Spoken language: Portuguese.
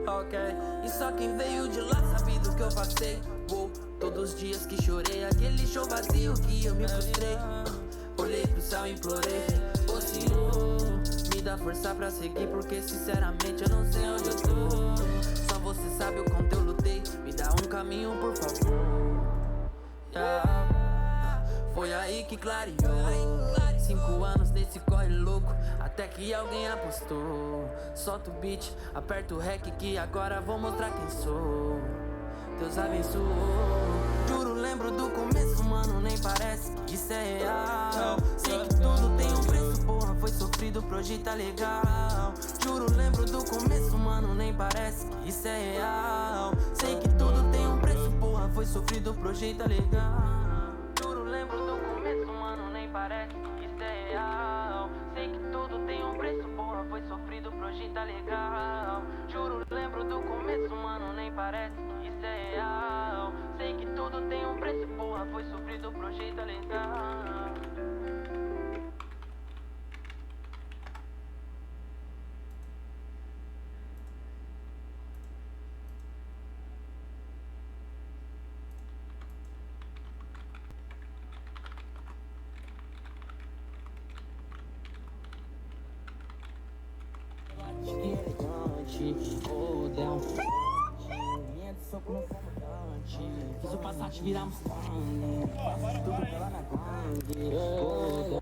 Ok. E só quem veio de lá sabe do que eu passei. Todos os dias que chorei, aquele show vazio que eu me frustrei. Olhei pro céu e implorei, ô Senhor, me dá força pra seguir, porque sinceramente eu não sei onde eu tô. Só você sabe o quanto eu lutei, me dá um caminho por favor. Foi aí que clareou. 5 anos nesse corre louco, até que alguém apostou. Solta o beat, aperta o rec que agora vou mostrar quem sou. Deus abençoou. Juro, lembro do começo, mano, nem parece que isso é real. Sei que tudo tem um preço, porra, foi sofrido, o projeto tá legal. Juro, lembro do começo, mano, nem parece que isso é real. Sei que tudo tem um preço, porra, foi sofrido, o projeto tá legal. Juro, lembro do começo, mano, nem parece que isso é real. Sei que tudo tem um preço, porra, foi sofrido, o projeto tá legal. Juro, lembro do começo, mano, nem parece que isso é real. Sei que tudo tem um preço, porra, foi sofrido, o projeto tá legal. Elegante, rodão, minha de soco no comandante. Fiz o Passat virar Mustang, tudo pela na gangue.